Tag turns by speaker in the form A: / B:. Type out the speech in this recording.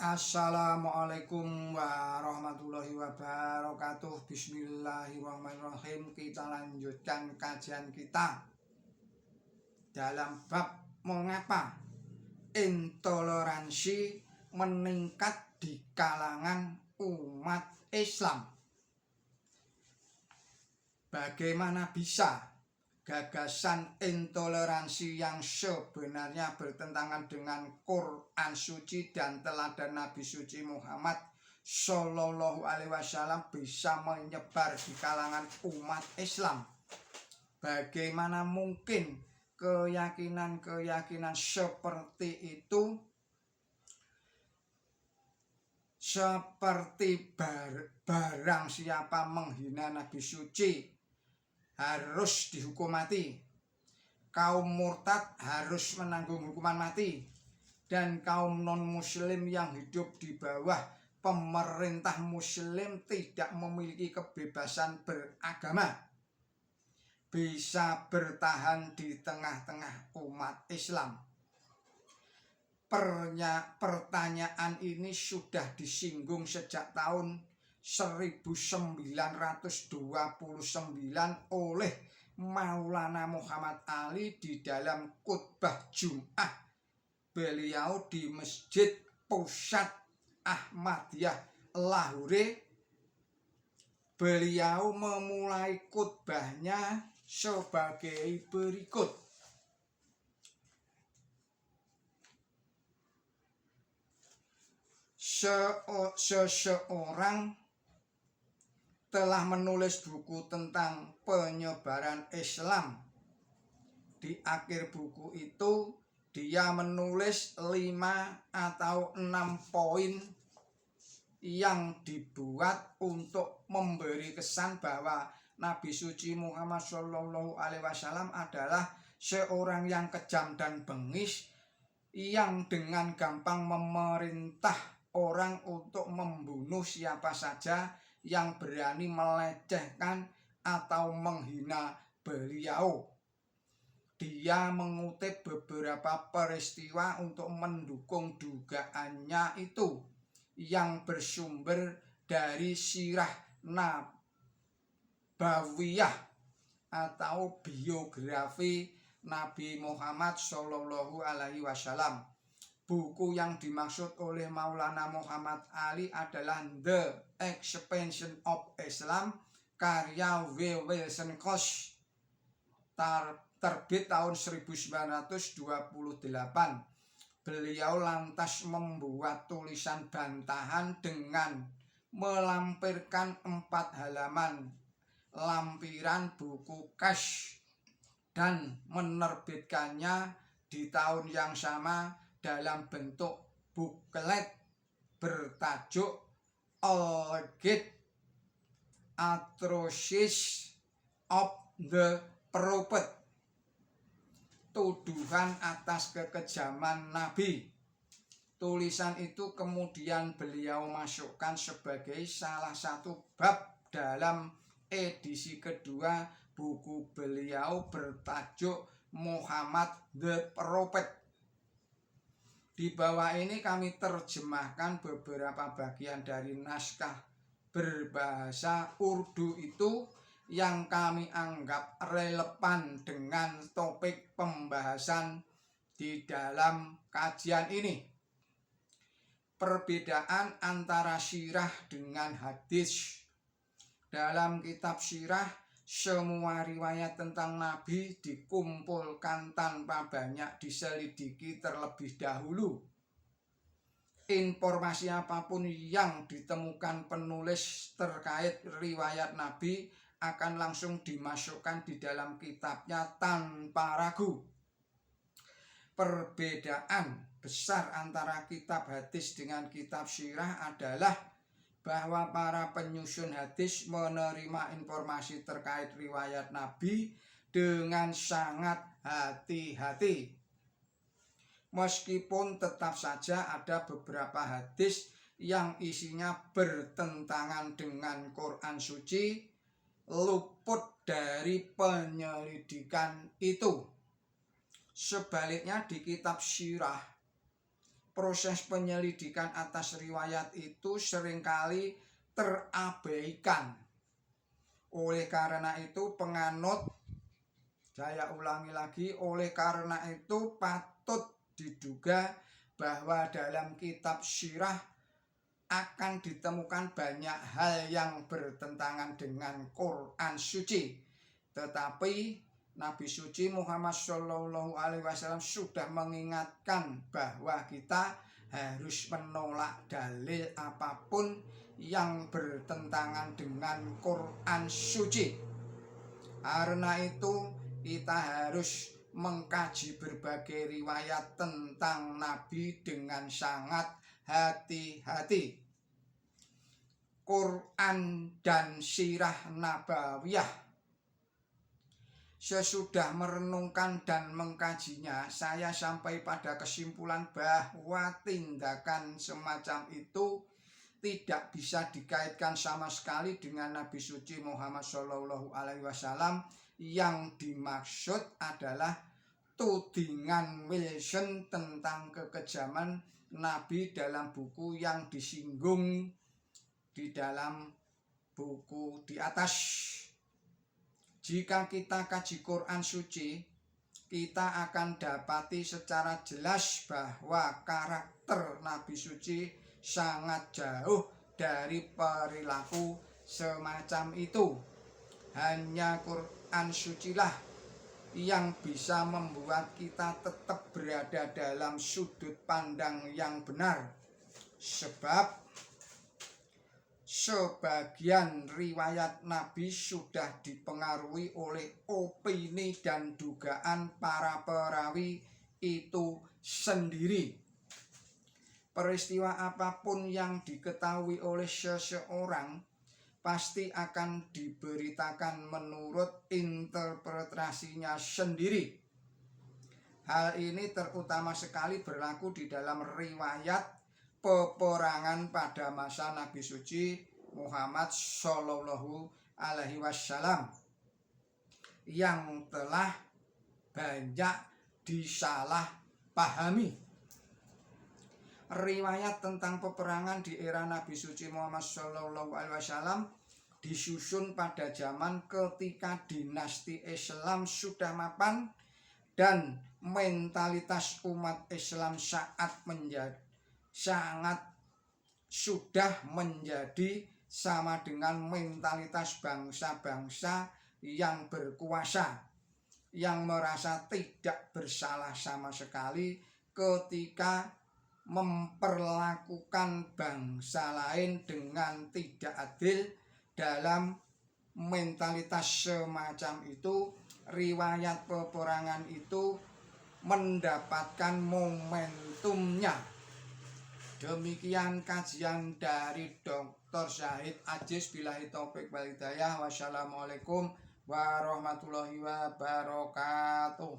A: Assalamualaikum warahmatullahi wabarakatuh. Bismillahirrahmanirrahim. Kita lanjutkan kajian kita dalam bab mengapa intoleransi meningkat di kalangan umat Islam. Bagaimana bisa gagasan intoleransi yang sebenarnya bertentangan dengan Quran suci dan teladan Nabi suci Muhammad Shallallahu Alaihi Wasallam bisa menyebar di kalangan umat Islam? Bagaimana mungkin keyakinan-keyakinan seperti itu seperti barang siapa menghina Nabi suci harus dihukum mati, kaum murtad harus menanggung hukuman mati, dan kaum non-muslim yang hidup di bawah pemerintah muslim tidak memiliki kebebasan beragama bisa bertahan di tengah-tengah umat Islam. Pertanyaan ini sudah disinggung sejak tahun 1929 oleh Maulana Muhammad Ali di dalam khutbah Jum'ah beliau di Masjid Pusat Ahmadiyah Lahore. Beliau memulai khutbahnya sebagai berikut. Seseorang telah menulis buku tentang penyebaran Islam. Di akhir buku itu dia menulis 5 atau 6 poin yang dibuat untuk memberi kesan bahwa Nabi suci Muhammad Shallallahu Alaihi Wasallam adalah seorang yang kejam dan bengis yang dengan gampang memerintah orang untuk membunuh siapa saja yang berani melecehkan atau menghina beliau. Dia mengutip beberapa peristiwa untuk mendukung dugaannya itu yang bersumber dari sirah nabawiyah atau biografi Nabi Muhammad Shallallahu Alaihi Wasallam. Buku yang dimaksud oleh Maulana Muhammad Ali adalah The Expansion of Islam karya W. Wilson Koch, terbit tahun 1928. Beliau lantas membuat tulisan bantahan dengan melampirkan 4 halaman lampiran buku Koch dan menerbitkannya di tahun yang sama dalam bentuk buklet bertajuk Alleged Atrocities of the Prophet, tuduhan atas kekejaman Nabi. Tulisan itu kemudian beliau masukkan sebagai salah satu bab dalam edisi kedua buku beliau bertajuk Muhammad the Prophet. Di bawah ini kami terjemahkan beberapa bagian dari naskah berbahasa Urdu itu yang kami anggap relevan dengan topik pembahasan di dalam kajian ini. Perbedaan antara sirah dengan hadis. Dalam kitab sirah, semua riwayat tentang Nabi dikumpulkan tanpa banyak diselidiki terlebih dahulu. Informasi apapun yang ditemukan penulis terkait riwayat Nabi akan langsung dimasukkan di dalam kitabnya tanpa ragu. Perbedaan besar antara kitab hadis dengan kitab sirah adalah bahwa para penyusun hadis menerima informasi terkait riwayat Nabi dengan sangat hati-hati. Meskipun tetap saja ada beberapa hadis yang isinya bertentangan dengan Quran suci, luput dari penyelidikan itu. Sebaliknya di kitab sirah proses penyelidikan atas riwayat itu seringkali terabaikan. Oleh karena itu penganut, saya ulangi lagi, oleh karena itu patut diduga bahwa dalam kitab Sirah akan ditemukan banyak hal yang bertentangan dengan Quran suci. Tetapi Nabi suci Muhammad Shallallahu Alaihi Wasallam sudah mengingatkan bahwa kita harus menolak dalil apapun yang bertentangan dengan Quran suci. Karena itu kita harus mengkaji berbagai riwayat tentang Nabi dengan sangat hati-hati. Quran dan Sirah Nabawiyah. Sesudah merenungkan dan mengkajinya, saya sampai pada kesimpulan bahwa tindakan semacam itu tidak bisa dikaitkan sama sekali dengan Nabi suci Muhammad Shallallahu Alaihi Wasallam. Yang dimaksud adalah tudingan Wilson tentang kekejaman Nabi dalam buku yang disinggung di dalam buku di atas. Jika kita kaji Quran suci, kita akan dapati secara jelas bahwa karakter Nabi suci sangat jauh dari perilaku semacam itu. Hanya Quran sucilah yang bisa membuat kita tetap berada dalam sudut pandang yang benar. Sebab sebagian riwayat Nabi sudah dipengaruhi oleh opini dan dugaan para perawi itu sendiri. Peristiwa apapun yang diketahui oleh seseorang pasti akan diberitakan menurut interpretasinya sendiri. Hal ini terutama sekali berlaku di dalam riwayat peperangan pada masa Nabi suci Muhammad Shallallahu Alaihi Wasallam yang telah banyak disalahpahami. Riwayat tentang peperangan di era Nabi suci Muhammad Shallallahu Alaihi Wasallam disusun pada zaman ketika dinasti Islam sudah mapan dan mentalitas umat Islam sudah menjadi sama dengan mentalitas bangsa-bangsa yang berkuasa, yang merasa tidak bersalah sama sekali ketika memperlakukan bangsa lain dengan tidak adil. Dalam mentalitas semacam itu, riwayat peperangan itu mendapatkan momentumnya. Demikian kajian dari Dr. Syahid Aziz. Billahi taufik wal hidayah. Wassalamualaikum warahmatullahi wabarakatuh.